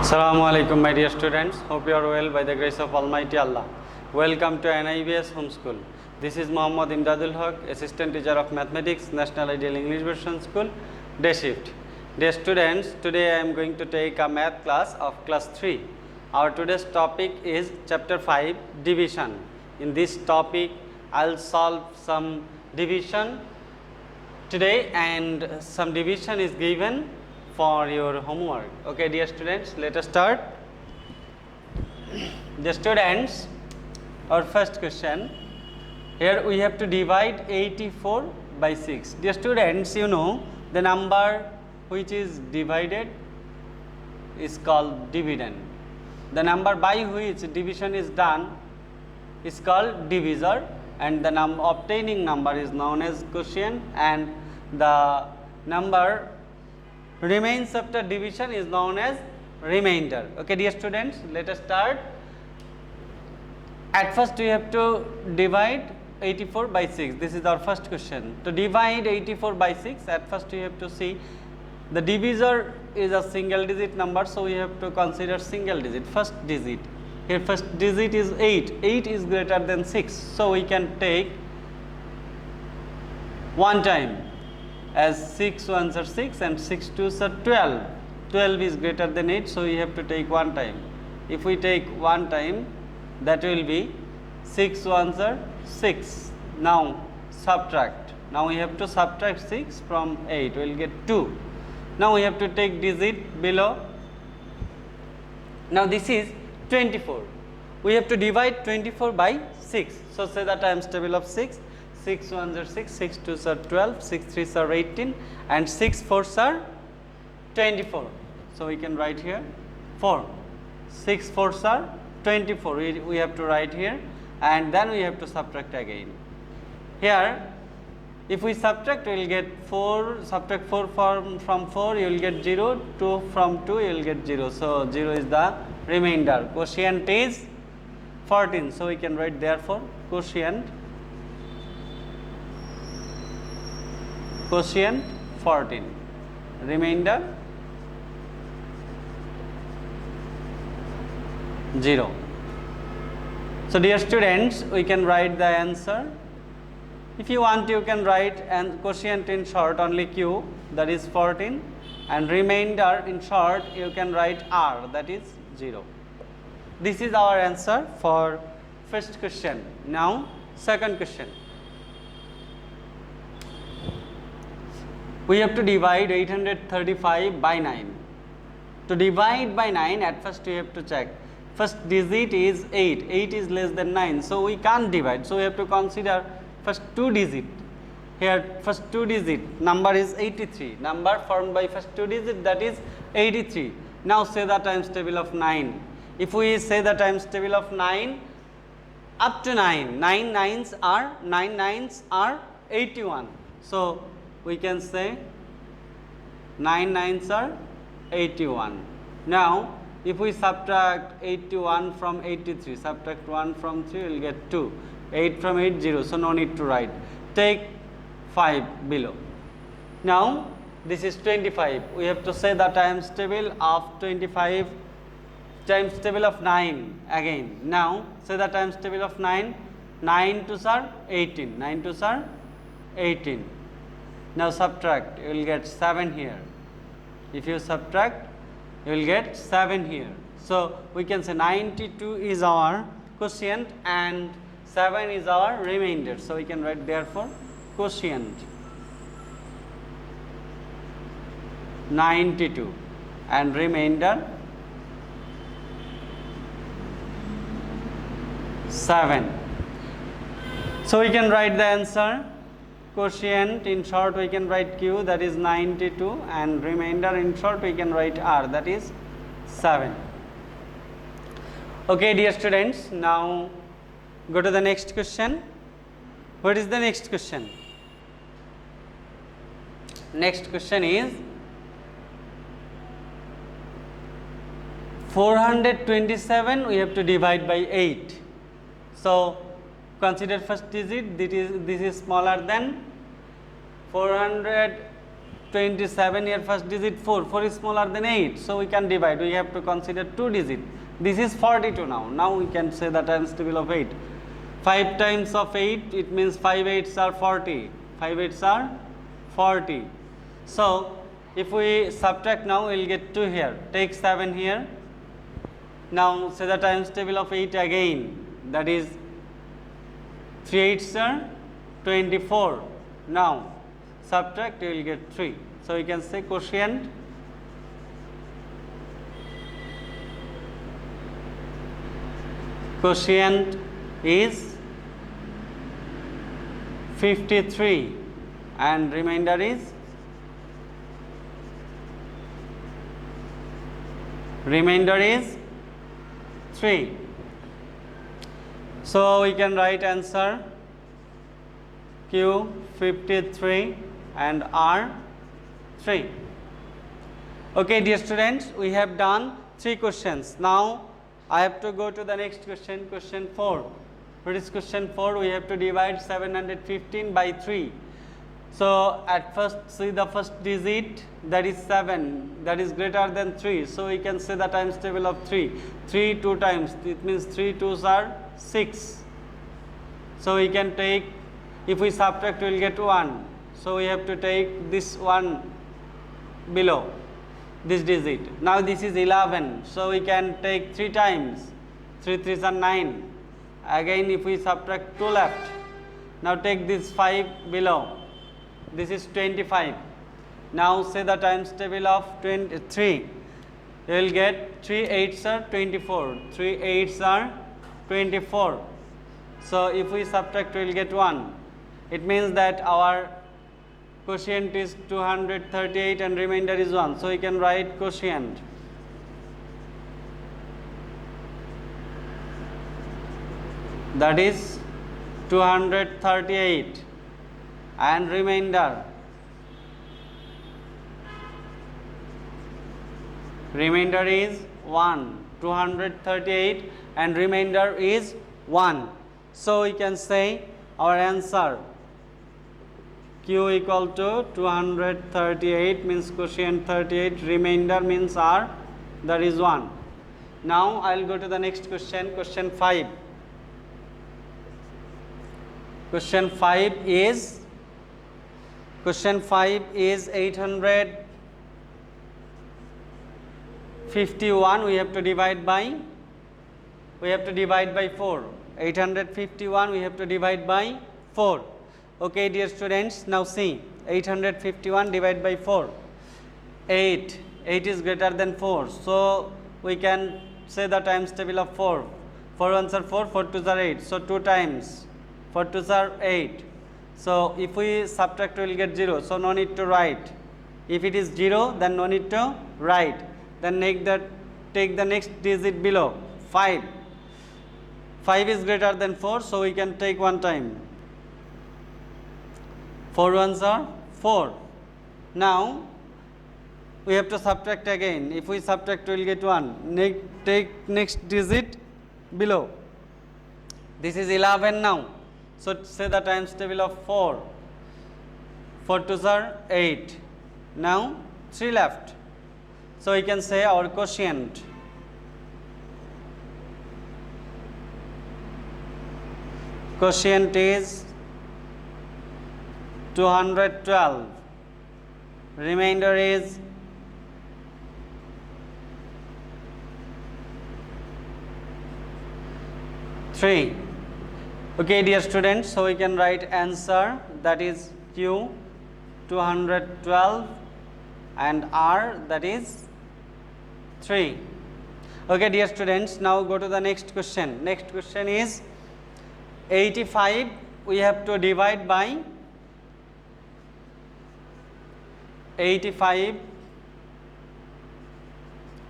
Assalamu alaikum my dear students, hope you are well by the grace of Almighty Allah. Welcome to NIBS Homeschool. This is Muhammad Emdadul, Assistant Teacher of Mathematics, National Ideal English Version School, Day Shift. Dear students, today I am going to take a math class of class 3. Our today's topic is chapter 5, division. In this topic, I will solve some division today and some division is given for your homework. Okay, dear students, let us start. Dear students, our first question, here we have to divide 84 by 6. Dear students, you know the number which is divided is called dividend. The number by which division is done is called divisor, and the obtaining number is known as quotient, and the number remains after division is known as remainder. Okay, dear students, let us start. At first we have to divide 84 by 6. This is our first question. To divide 84 by 6, at first we have to see the divisor is a single digit number, so we have to consider single digit, first digit. Here first digit is 8. 8 is greater than 6, so we can take one time, as 6 ones are 6 and 6 twos are 12. 12 is greater than 8, so we have to take one time. If we take one time, that will be 6 ones are 6. Now subtract. Now we have to subtract 6 from 8, we will get 2. Now we have to take digit below. Now this is 24. We have to divide 24 by 6. So say the times table of 6. 6 ones are 6, 6 twos are 12, 6 threes are 18, and 6 fours are 24. So we can write here 4. 6 fours are 24. We have to write here, and then we have to subtract again. Here, if we subtract, we will get 4. Subtract 4 from 4, you will get 0. 2 from 2, you will get 0. So 0 is the remainder. Quotient is 14. So we can write therefore quotient 14, remainder 0. So dear students, we can write the answer. If you want, you can write and quotient in short only Q, that is 14, and remainder in short you can write R, that is 0. This is our answer for first question. Now second question. We have to divide 835 by 9. To divide by 9, at first we have to check. First digit is 8. 8 is less than 9. So we can't divide. So we have to consider first two digit. Here first two digit number is 83. Number formed by first two digit, that is 83. Now say the times table of 9. If we say the times table of 9 up to 9, 9 nines are 81. So we can say 9 nines are 81. Now if we subtract 81 from 83, subtract 1 from 3, we will get 2. 8 from 8, 0. So no need to write. Take 5 below. Now this is 25. We have to say the times table of 25 times table of 9 again. Now say the times table of 9. 9 twos are 18. 9 twos are 18. Now subtract, you will get 7 here. If you subtract, you will get 7 here. So we can say 92 is our quotient and 7 is our remainder. So we can write therefore quotient 92 and remainder 7. So we can write the answer. Quotient in short we can write Q, that is 92, and remainder in short we can write R, that is 7. Okay, dear students, now go to the next question. What is the next question? Next question is 427 we have to divide by 8. So consider first digit, this is smaller than 400 27, here first digit 4. 4 is smaller than 8. So we can divide. We have to consider 2 digit. This is 42 now. Now we can say the times table of 8. 5 times of 8, it means 5 8s are 40. 5 8s are 40. So if we subtract now, we will get 2 here. Take 7 here. Now say the times table of 8 again. That is 3 8s are 24. Now subtract, you will get 3. So you can say quotient is 53 and remainder is 3. So we can write answer Q 53 and R 3. Okay, dear students, we have done 3 questions. Now I have to go to the next question, question 4. For this question 4, we have to divide 715 by 3. So at first, see the first digit, that is 7, that is greater than 3. So we can say the times table of 3. 3 2 times, it means 3 2s are 6. So we can take, if we subtract, we will get 1. So we have to take this 1 below this digit. Now this is 11. So we can take 3 times. 3 3s are 9. Again, if we subtract 2 left. Now take this 5 below. This is 25. Now say the times table of 23. You will get 3 8s are 24. 3 8s are 24. So if we subtract, we will get 1. It means that our quotient is 238 and remainder is 1. So we can write quotient that is 238 and remainder is 1. 238 and remainder is 1. So we can say our answer Q equal to 238 means quotient 38, remainder means R, that is 1. Now I will go to the next question, question 5. Question 5 is 851. We have to divide by 4. 851 we have to divide by 4. Okay, dear students, now see 851 divided by 4. 8 is greater than 4. So we can say the times table of 4. 4 ones are 4, 4 twos are 8. So 2 times 4 twos are 8. So if we subtract, we will get 0. So no need to write. If it is 0, then no need to write. Then take the next digit below, 5. 5 is greater than 4, so we can take 1 time. 4 ones are 4. Now we have to subtract again. If we subtract, we will get 1. Take next digit below. This is 11 now. So say the times table of 4. 4 twos are 8. Now 3 left. So we can say our quotient is 212. Remainder is 3. Okay, dear students, so we can write answer, that is Q 212 and R, that is 3. Okay, dear students, now go to the next question. Next question is 85 we have to divide by 85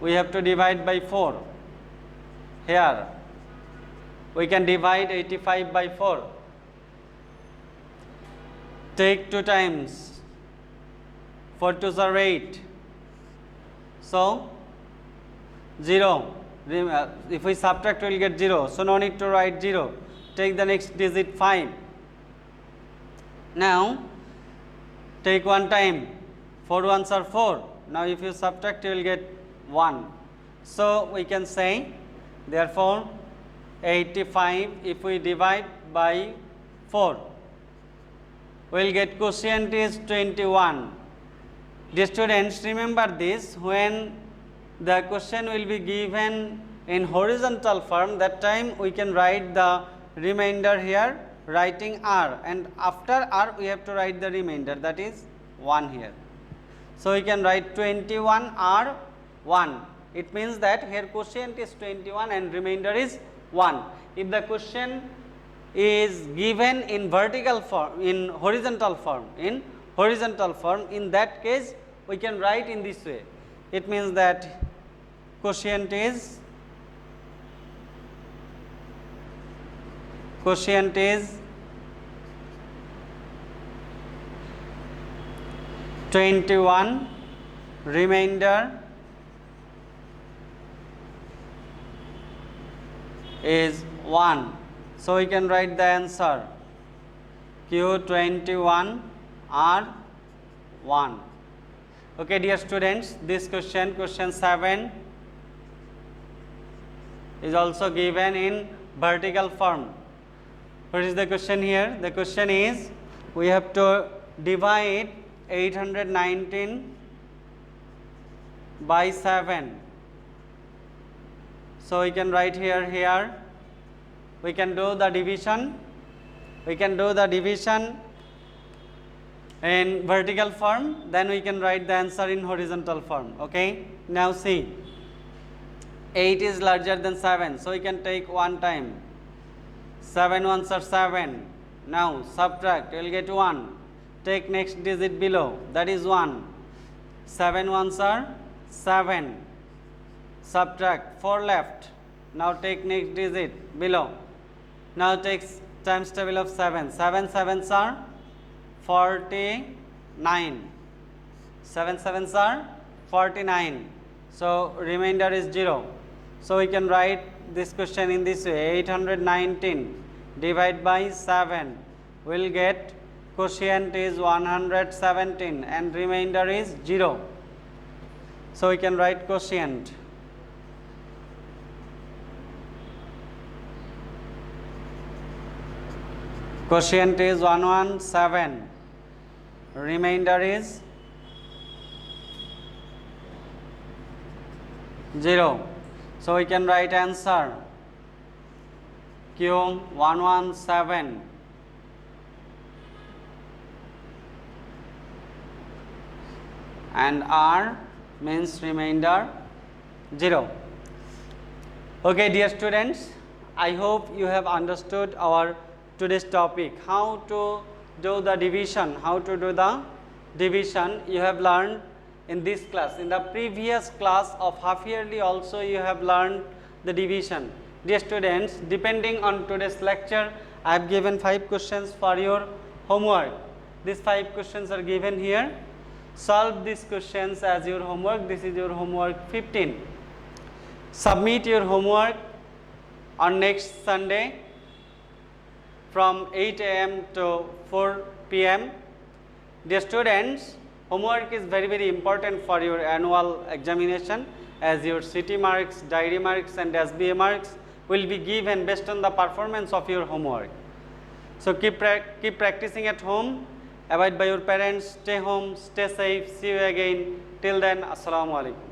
we have to divide by 4. Here we can divide 85 by 4. Take 2 times. 4 twos are 8. So 0. If we subtract, we will get 0. So no need to write 0. Take the next digit 5. Now take 1 time. 4 ones are 4. Now if you subtract, you will get 1. So we can say, therefore 85 if we divide by 4, we will get quotient is 21. Dear students, remember this, when the question will be given in horizontal form, that time we can write the remainder here writing r, and after r we have to write the remainder, that is 1 here. So we can write 21 r 1. It means that here quotient is 21 and remainder is 1. If the question is given in vertical form, in horizontal form, in that case we can write in this way. It means that quotient is 21, remainder is 1. So we can write the answer Q21 R 1. Okay, dear students, this question 7, is also given in vertical form. What is the question here? The question is, we have to divide 819 by 7. So we can write here, we can do the division, in vertical form, then we can write the answer in horizontal form. Okay, now see, 8 is larger than 7, so we can take one time. 7 ones are 7. Now subtract, you will get 1. Take next digit below, that is 1. 7 ones are 7. Subtract, 4 left. Now take next digit below. Now take times table of 7. 7 sevens are 49. 7 sevens are 49. So remainder is 0. So we can write this question in this way: 819 divided by 7. We'll get quotient is 117 and remainder is 0. So we can write quotient. Quotient is 117. Remainder is 0. So we can write answer Q117 and R means remainder 0. Okay, dear students, I hope you have understood our today's topic, how to do the division. You have learned in this class. In the previous class of half yearly also you have learned the division. Dear students, depending on today's lecture, I have given 5 questions for your homework. These 5 questions are given here. Solve these questions as your homework. This is your homework 15. Submit your homework on next Sunday from 8 a.m. to 4 p.m. Dear students, homework is very, very important for your annual examination, as your CT marks, diary marks and SBA marks will be given based on the performance of your homework. So keep practicing at home, abide by your parents, stay home, stay safe. See you again. Till then, Assalamu alaikum.